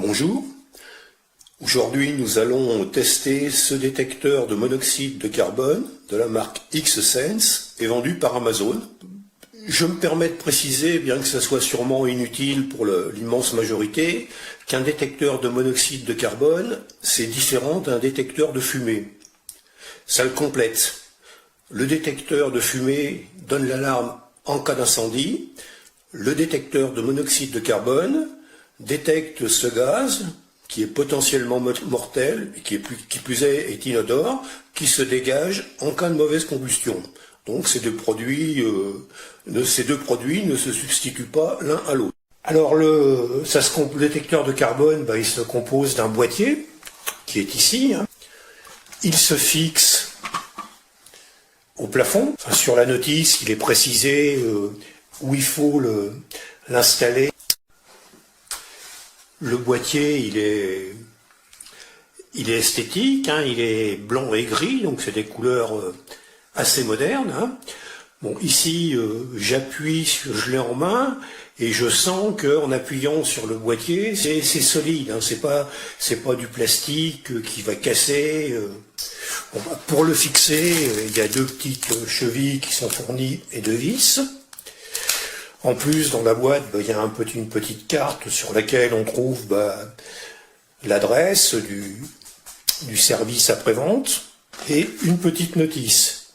Bonjour, aujourd'hui nous allons tester ce détecteur de monoxyde de carbone de la marque X-Sense et vendu par Amazon. Je me permets de préciser, bien que ça soit sûrement inutile pour l'immense majorité, qu'un détecteur de monoxyde de carbone, c'est différent d'un détecteur de fumée. Ça le complète. Le détecteur de fumée donne l'alarme en cas d'incendie. Le détecteur de monoxyde de carbone détecte ce gaz qui est potentiellement mortel et qui plus est inodore, qui se dégage en cas de mauvaise combustion. Donc ces deux produits ne se substituent pas l'un à l'autre. Alors le détecteur de carbone, il se compose d'un boîtier qui est ici. Il se fixe au plafond. Enfin, sur la notice, il est précisé où il faut l'installer. Le boîtier, il est esthétique, il est blanc et gris, donc c'est des couleurs assez modernes. Bon, ici, j'appuie, je l'ai en main, et je sens qu'en appuyant sur le boîtier, c'est solide, c'est pas du plastique qui va casser. Bon, pour le fixer, il y a deux petites chevilles qui sont fournies et deux vis. En plus, dans la boîte, il y a une petite carte sur laquelle on trouve l'adresse du service après-vente et une petite notice.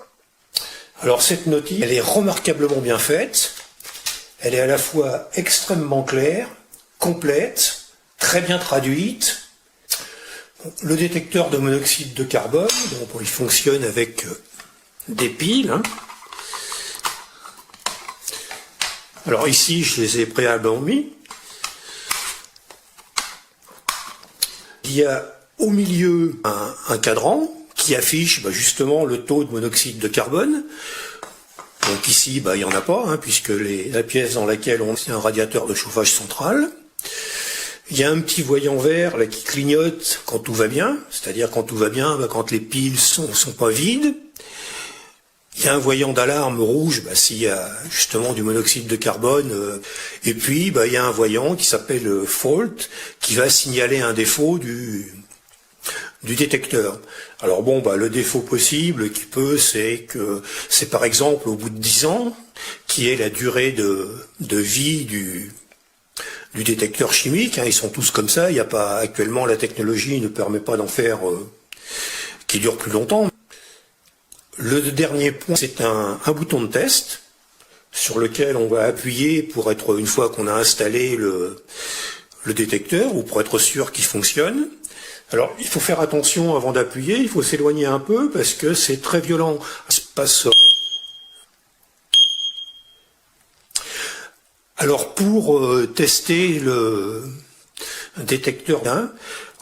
Alors cette notice, elle est remarquablement bien faite. Elle est à la fois extrêmement claire, complète, très bien traduite. Le détecteur de monoxyde de carbone, il fonctionne avec des piles. Alors ici, je les ai préalablement mis. Il y a au milieu un cadran qui affiche justement le taux de monoxyde de carbone. Donc ici, il n'y en a pas, puisque la pièce dans laquelle c'est un radiateur de chauffage central. Il y a un petit voyant vert là, qui clignote quand tout va bien, c'est-à-dire quand tout va bien, quand les piles sont pas vides. Il y a un voyant d'alarme rouge s'il y a justement du monoxyde de carbone. Et puis il y a un voyant qui s'appelle fault qui va signaler un défaut du détecteur. Alors le défaut possible c'est que c'est par exemple au bout de 10 ans, qui est la durée de vie du détecteur chimique. Ils sont tous comme ça. Il n'y a pas actuellement, la technologie ne permet pas d'en faire qui dure plus longtemps. Le dernier point, c'est un bouton de test sur lequel on va appuyer pour être, une fois qu'on a installé le détecteur, ou pour être sûr qu'il fonctionne. Alors, il faut faire attention avant d'appuyer, il faut s'éloigner un peu parce que c'est très violent. Alors, pour tester le détecteur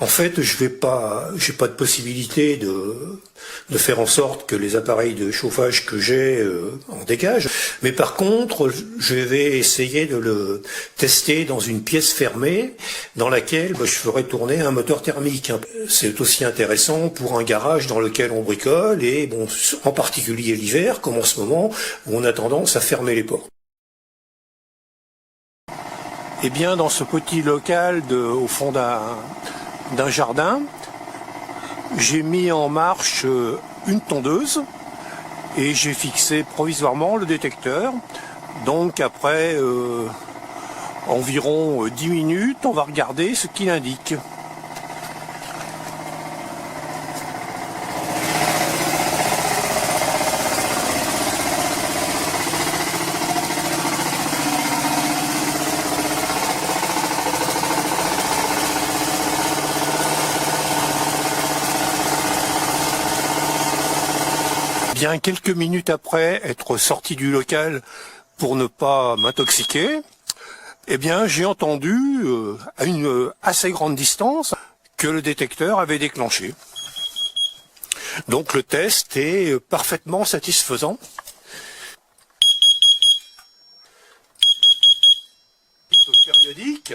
en fait, j'ai pas de possibilité de faire en sorte que les appareils de chauffage que j'ai en dégagent. Mais par contre, je vais essayer de le tester dans une pièce fermée dans laquelle je ferai tourner un moteur thermique. C'est aussi intéressant pour un garage dans lequel on bricole et en particulier l'hiver, comme en ce moment, où on a tendance à fermer les portes. Et bien, dans ce petit local au fond d'un jardin, j'ai mis en marche une tondeuse et j'ai fixé provisoirement le détecteur. Donc après environ 10 minutes, on va regarder ce qu'il indique. Bien quelques minutes après être sorti du local pour ne pas m'intoxiquer, j'ai entendu à une assez grande distance que le détecteur avait déclenché. Donc le test est parfaitement satisfaisant. Périodique.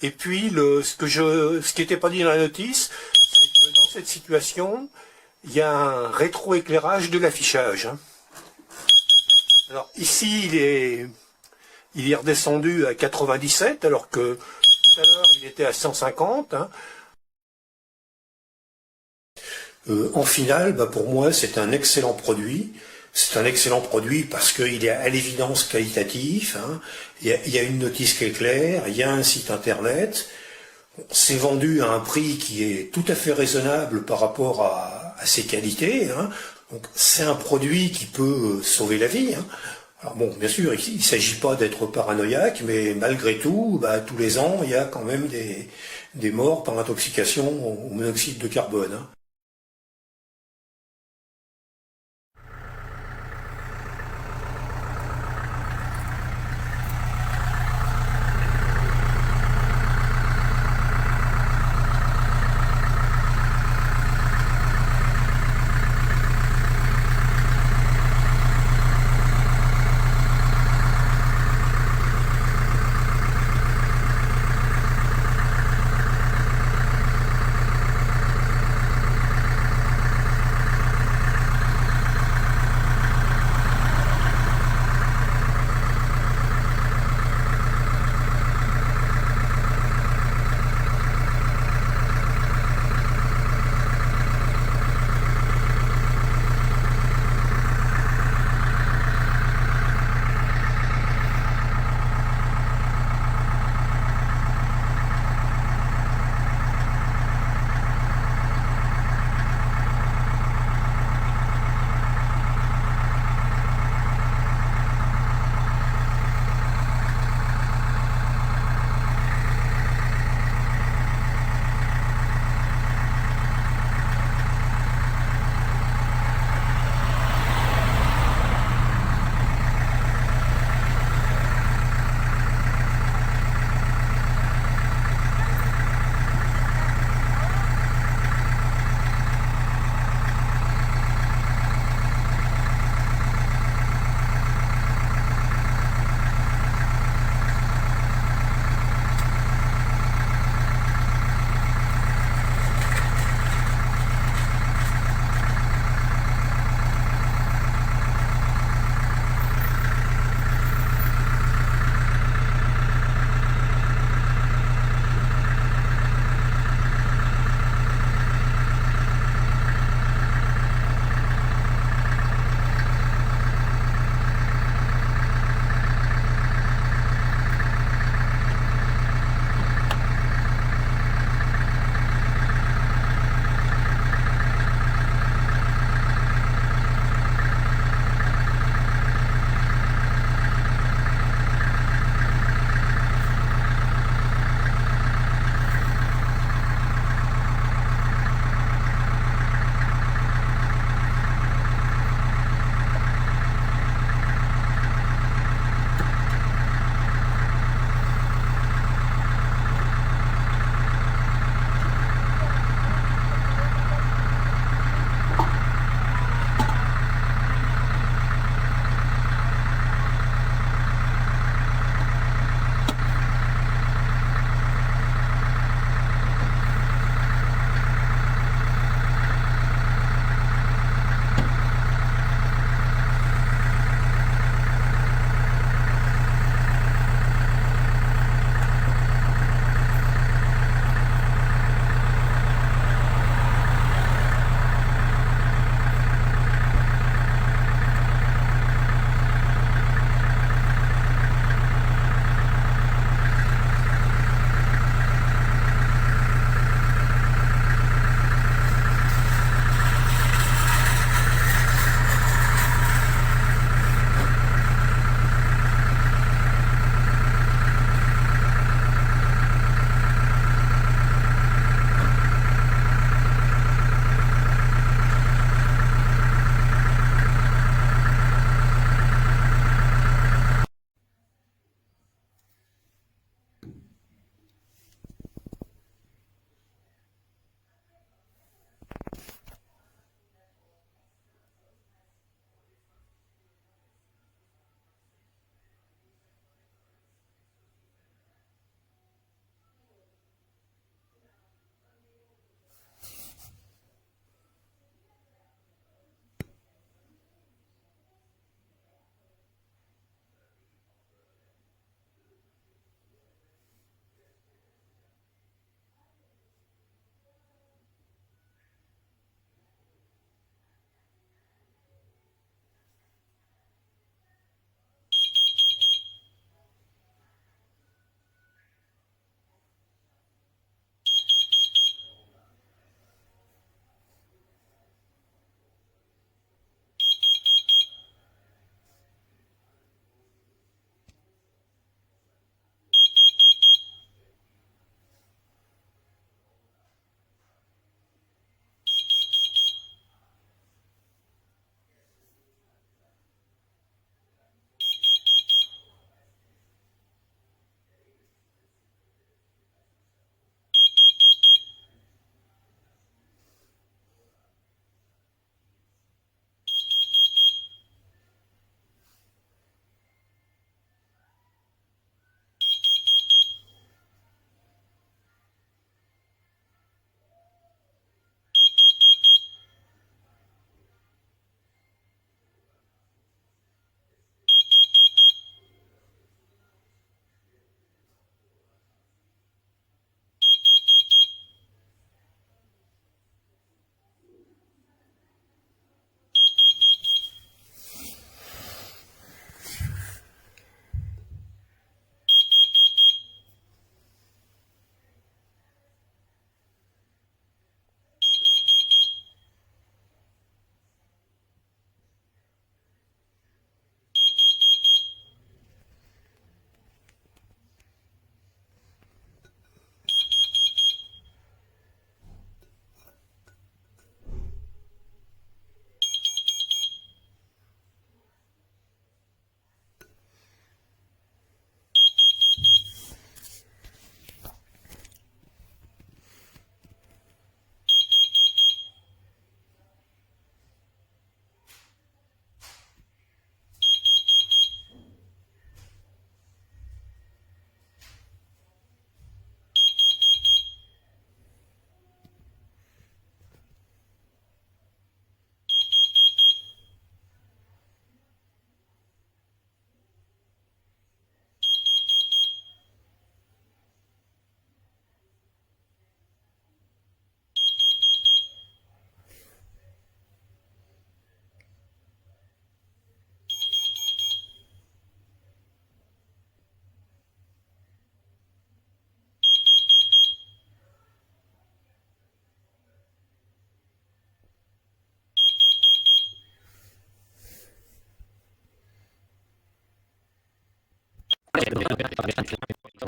Et puis ce qui n'était pas dit dans la notice, c'est que dans cette situation, il y a un rétroéclairage de l'affichage. Alors ici il est redescendu à 97 alors que tout à l'heure, il était à 150. Hein. En finale, pour moi, c'est un excellent produit. C'est un excellent produit parce qu'il est à l'évidence qualitatif. Hein. Il y a une notice qui est claire, il y a un site internet. C'est vendu à un prix qui est tout à fait raisonnable par rapport à ses qualités. Hein. Donc c'est un produit qui peut sauver la vie. Hein. Alors bon, bien sûr, il ne s'agit pas d'être paranoïaque, mais malgré tout, tous les ans, il y a quand même des morts par intoxication au monoxyde de carbone. Hein.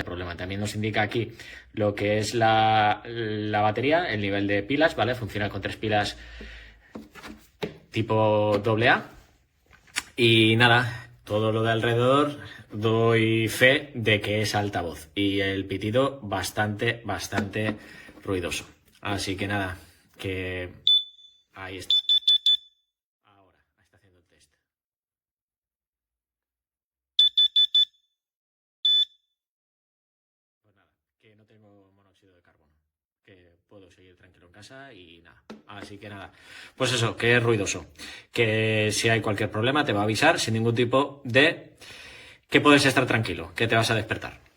problema. También nos indica aquí lo que es la batería, el nivel de pilas, ¿vale? Funciona con 3 pilas tipo AA. Y nada, todo lo de alrededor doy fe de que es altavoz. Y el pitido bastante ruidoso. Así que nada, que ahí está. Ahora está haciendo el test. Pues nada, que no tengo monóxido de carbono. Que puedo seguir tranquilo en casa y nada. Así que nada, pues eso, que es ruidoso. Que si hay cualquier problema te va a avisar sin ningún tipo de... que puedes estar tranquilo, que te vas a despertar.